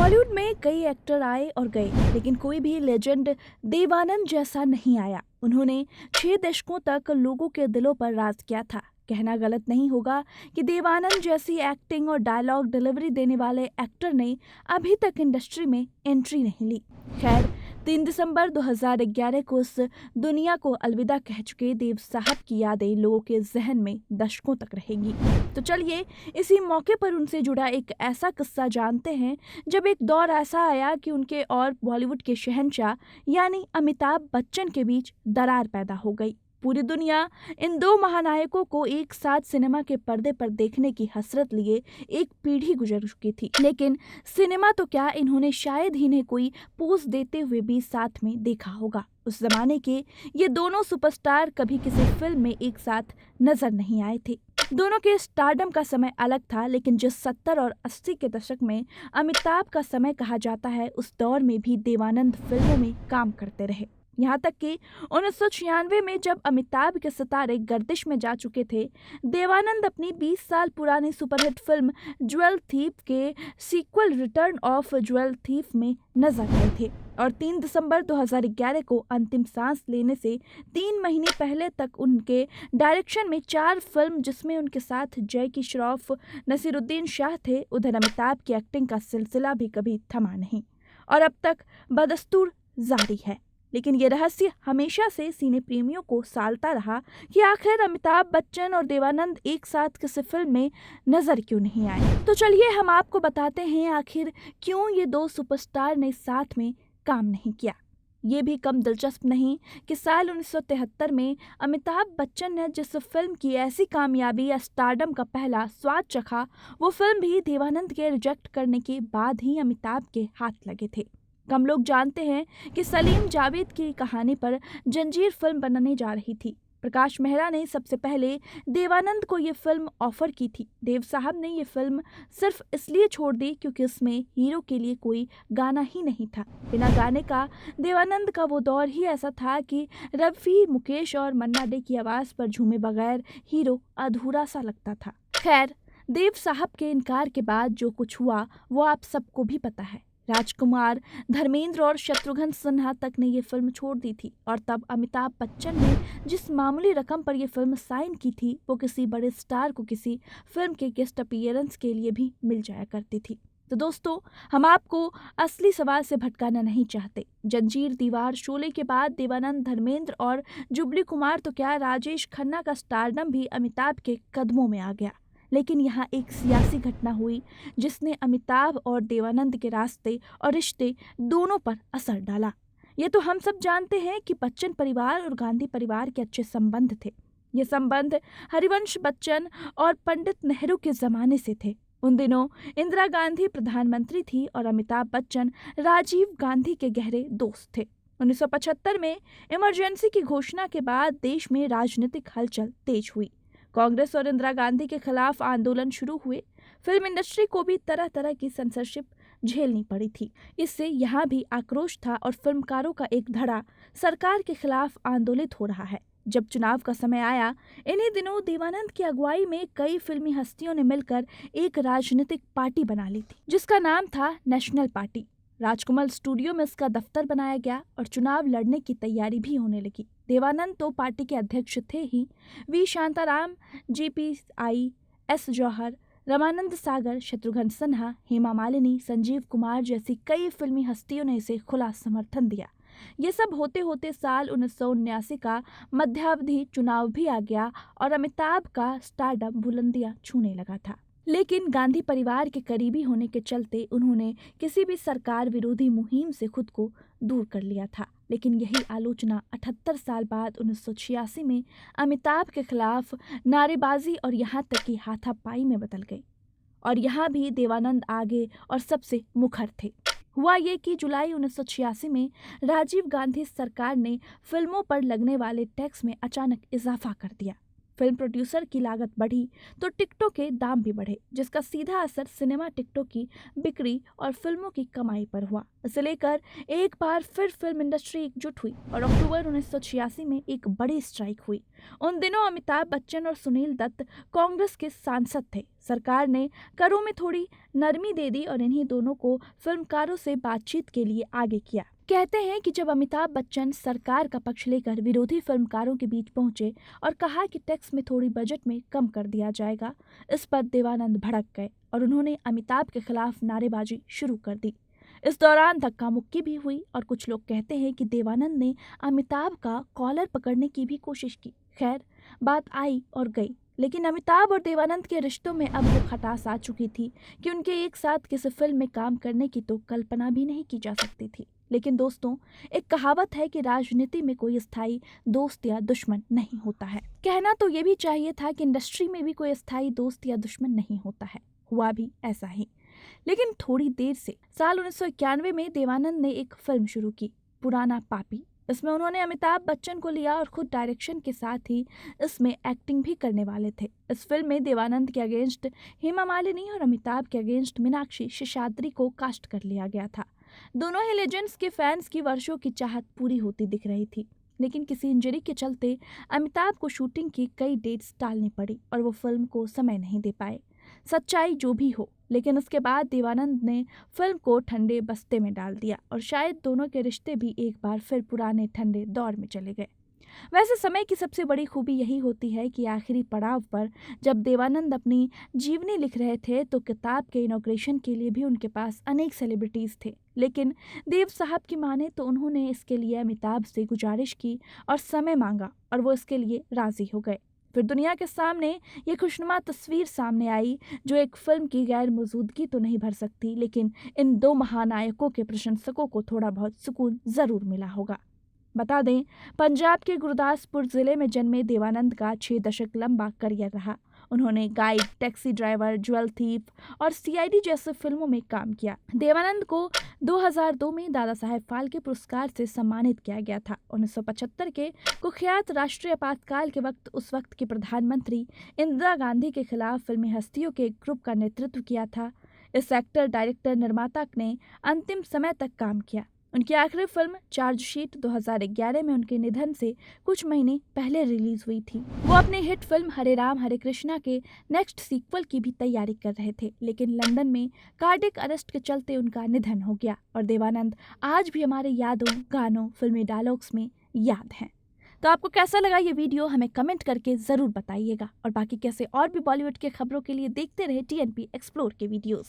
बॉलीवुड में कई एक्टर आए और गए, लेकिन कोई भी लेजेंड देवानंद जैसा नहीं आया। उन्होंने 6 दशकों तक लोगों के दिलों पर राज किया था। कहना गलत नहीं होगा कि देवानंद जैसी एक्टिंग और डायलॉग डिलीवरी देने वाले एक्टर ने अभी तक इंडस्ट्री में एंट्री नहीं ली। खैर, 3 दिसंबर 2011 को इस दुनिया को अलविदा कह चुके देव साहब की यादें लोगों के जहन में दशकों तक रहेंगी। तो चलिए इसी मौके पर उनसे जुड़ा एक ऐसा किस्सा जानते हैं जब एक दौर ऐसा आया कि उनके और बॉलीवुड के शहंशाह यानी अमिताभ बच्चन के बीच दरार पैदा हो गई। पूरी दुनिया इन दो महानायकों को एक साथ सिनेमा के पर्दे पर देखने की हसरत लिए एक पीढ़ी गुजर चुकी थी, लेकिन सिनेमा तो क्या, इन्होंने शायद ही इन्हें कोई पोज देते हुए भी साथ में देखा होगा। उस जमाने के ये दोनों सुपरस्टार कभी किसी फिल्म में एक साथ नजर नहीं आए थे। दोनों के स्टारडम का समय अलग था, लेकिन जिस 70 और 80 के दशक में अमिताभ का समय कहा जाता है, उस दौर में भी देवानंद फिल्मों में काम करते रहे। यहाँ तक कि 1996 में जब अमिताभ के सितारे गर्दिश में जा चुके थे, देवानंद अपनी 20 साल पुरानी सुपरहिट फिल्म ज्वेल थीफ के सीक्वल रिटर्न ऑफ ज्वेल थीफ में नजर आए थे और 3 दिसंबर 2011 को अंतिम सांस लेने से 3 महीने पहले तक उनके डायरेक्शन में 4 फिल्म, जिसमें उनके साथ जैकी श्रॉफ, नसीरुद्दीन शाह थे। उधर अमिताभ की एक्टिंग का सिलसिला भी कभी थमा नहीं और अब तक बदस्तूर जारी है। लेकिन ये रहस्य हमेशा से सिने प्रेमियों को सालता रहा कि आखिर अमिताभ बच्चन और देवानंद एक साथ किसी फिल्म में नजर क्यों नहीं आए। तो चलिए हम आपको बताते हैं आखिर क्यों ये दो सुपरस्टार ने साथ में काम नहीं किया। ये भी कम दिलचस्प नहीं कि साल 1973 में अमिताभ बच्चन ने जिस फिल्म की ऐसी कामयाबी या स्टारडम का पहला स्वाद चखा, वो फिल्म भी देवानंद के रिजेक्ट करने के बाद ही अमिताभ के हाथ लगे थे। कम लोग जानते हैं कि सलीम जावेद की कहानी पर जंजीर फिल्म बनने जा रही थी। प्रकाश मेहरा ने सबसे पहले देवानंद को ये फिल्म ऑफर की थी। देव साहब ने ये फिल्म सिर्फ इसलिए छोड़ दी क्योंकि उसमें हीरो के लिए कोई गाना ही नहीं था। बिना गाने का देवानंद का वो दौर ही ऐसा था कि रफी, मुकेश और मन्ना डे की आवाज़ पर झूमे बगैर हीरो अधूरा सा लगता था। खैर, देव साहब के इनकार के बाद जो कुछ हुआ वो आप सबको भी पता है। राजकुमार, धर्मेंद्र और शत्रुघ्न सिन्हा तक ने ये फिल्म छोड़ दी थी और तब अमिताभ बच्चन ने जिस मामूली रकम पर यह फिल्म साइन की थी, वो किसी बड़े स्टार को किसी फिल्म के गेस्ट अपीयरेंस के लिए भी मिल जाया करती थी। तो दोस्तों, हम आपको असली सवाल से भटकाना नहीं चाहते। जंजीर, दीवार, शोले के बाद देवानंद, धर्मेंद्र और जुबली कुमार तो क्या, राजेश खन्ना का स्टारडम भी अमिताभ के कदमों में आ गया। लेकिन यहाँ एक सियासी घटना हुई जिसने अमिताभ और देवानंद के रास्ते और रिश्ते दोनों पर असर डाला। ये तो हम सब जानते हैं कि बच्चन परिवार और गांधी परिवार के अच्छे संबंध थे। ये संबंध हरिवंश बच्चन और पंडित नेहरू के ज़माने से थे। उन दिनों इंदिरा गांधी प्रधानमंत्री थी और अमिताभ बच्चन राजीव गांधी के गहरे दोस्त थे। 1975 में इमरजेंसी की घोषणा के बाद देश में राजनीतिक हलचल तेज हुई। कांग्रेस और इंदिरा गांधी के खिलाफ आंदोलन शुरू हुए। फिल्म इंडस्ट्री को भी तरह तरह की सेंसरशिप झेलनी पड़ी थी। इससे यहाँ भी आक्रोश था और फिल्मकारों का एक धड़ा सरकार के खिलाफ आंदोलित हो रहा है। जब चुनाव का समय आया, इन्हीं दिनों देवानंद की अगुवाई में कई फिल्मी हस्तियों ने मिलकर एक राजनीतिक पार्टी बना ली थी, जिसका नाम था नेशनल पार्टी। राजकमल स्टूडियो में इसका दफ्तर बनाया गया और चुनाव लड़ने की तैयारी भी होने लगी। देवानंद तो पार्टी के अध्यक्ष थे ही, वी शांताराम, JPI, S जौहर, रमानंद सागर, शत्रुघ्न सिन्हा, हेमा मालिनी, संजीव कुमार जैसी कई फिल्मी हस्तियों ने इसे खुला समर्थन दिया। ये सब होते होते साल 1979 का मध्यावधि चुनाव भी आ गया और अमिताभ का स्टारडम बुलंदियां छूने लगा था। लेकिन गांधी परिवार के करीबी होने के चलते उन्होंने किसी भी सरकार विरोधी मुहिम से खुद को दूर कर लिया था। लेकिन यही आलोचना 78 साल बाद 1986 में अमिताभ के खिलाफ नारेबाजी और यहाँ तक कि हाथापाई में बदल गई। और यहाँ भी देवानंद आगे और सबसे मुखर थे। हुआ ये कि जुलाई 1986 में राजीव गांधी सरकार ने फिल्मों पर लगने वाले टैक्स में अचानक इजाफा कर दिया। फिल्म प्रोड्यूसर की लागत बढ़ी तो टिकटों के दाम भी बढ़े, जिसका सीधा असर सिनेमा टिकटों की बिक्री और फिल्मों की कमाई पर हुआ। इसे लेकर एक बार फिर फिल्म इंडस्ट्री एकजुट हुई और अक्टूबर 1986 में एक बड़ी स्ट्राइक हुई। उन दिनों अमिताभ बच्चन और सुनील दत्त कांग्रेस के सांसद थे। सरकार ने करों में थोड़ी नरमी दे दी और इन्हीं दोनों को फिल्मकारों से बातचीत के लिए आगे किया। कहते हैं कि जब अमिताभ बच्चन सरकार का पक्ष लेकर विरोधी फिल्मकारों के बीच पहुंचे और कहा कि टैक्स में थोड़ी बजट में कम कर दिया जाएगा, इस पर देवानंद भड़क गए और उन्होंने अमिताभ के खिलाफ नारेबाजी शुरू कर दी। इस दौरान धक्का मुक्की भी हुई और कुछ लोग कहते हैं कि देवानंद ने अमिताभ का कॉलर पकड़ने की भी कोशिश की। खैर, बात आई और गई, लेकिन अमिताभ और देवानंद के रिश्तों में अब वो खटास आ चुकी थी कि उनके एक साथ किसी फिल्म में काम करने की तो कल्पना भी नहीं की जा सकती थी। लेकिन दोस्तों, एक कहावत है कि राजनीति में कोई स्थायी दोस्त या दुश्मन नहीं होता है। कहना तो ये भी चाहिए था कि इंडस्ट्री में भी कोई स्थायी दोस्त या दुश्मन नहीं होता है। हुआ भी ऐसा ही। लेकिन थोड़ी देर से साल 1991 में देवानंद ने एक फिल्म शुरू की, पुराना पापी। इसमें उन्होंने अमिताभ बच्चन को लिया और खुद डायरेक्शन के साथ ही इसमें एक्टिंग भी करने वाले थे। इस फिल्म में देवानंद के अगेंस्ट हेमा मालिनी और अमिताभ के अगेंस्ट मीनाक्षी शेषाद्री को कास्ट कर लिया गया था। दोनों ही लेजेंड्स के फैंस की वर्षों की चाहत पूरी होती दिख रही थी, लेकिन किसी इंजरी के चलते अमिताभ को शूटिंग की कई डेट्स टालनी पड़ी और वो फिल्म को समय नहीं दे पाए। सच्चाई जो भी हो, लेकिन उसके बाद देवानंद ने फिल्म को ठंडे बस्ते में डाल दिया और शायद दोनों के रिश्ते भी एक बार फिर पुराने ठंडे दौर में चले गए। वैसे समय की सबसे बड़ी खूबी यही होती है कि आखिरी पड़ाव पर जब देवानंद अपनी जीवनी लिख रहे थे तो किताब के इनॉग्रेशन के लिए भी उनके पास अनेक सेलिब्रिटीज़ थे, लेकिन देव साहब की माने तो उन्होंने इसके लिए अमिताभ से गुजारिश की और समय मांगा और वो इसके लिए राज़ी हो गए। फिर दुनिया के सामने ये खुशनुमा तस्वीर सामने आई, जो एक फिल्म की गैर मौजूदगी तो नहीं भर सकती, लेकिन इन दो महानायकों के प्रशंसकों को थोड़ा बहुत सुकून ज़रूर मिला होगा। बता दें, पंजाब के गुरदासपुर जिले में जन्मे देवानंद का 6 दशक लंबा करियर रहा। उन्होंने guide, taxi driver, jewel thief और सीआईडी जैसे फिल्मों में काम किया। देवानंद को 2002 में दादा साहेब फाल्के पुरस्कार से सम्मानित किया गया था। 1975 के कुख्यात राष्ट्रीय आपातकाल के वक्त उस वक्त की प्रधानमंत्री इंदिरा गांधी के खिलाफ फिल्मी हस्तियों के एक ग्रुप का नेतृत्व किया था। इस एक्टर, डायरेक्टर, निर्माता ने अंतिम समय तक काम किया। उनकी आखिरी फिल्म चार्जशीट 2011 में उनके निधन से कुछ महीने पहले रिलीज हुई थी। वो अपनी हिट फिल्म हरे राम हरे कृष्णा के नेक्स्ट सीक्वल की भी तैयारी कर रहे थे, लेकिन लंदन में कार्डियक अरेस्ट के चलते उनका निधन हो गया और देवानंद आज भी हमारे यादों, गानों, फिल्मी डायलॉग्स में याद हैं। तो आपको कैसा लगा ये वीडियो, हमें कमेंट करके ज़रूर बताइएगा और बाकी कैसे और भी बॉलीवुड के खबरों के लिए देखते रहे TNP एक्सप्लोर के वीडियोज़।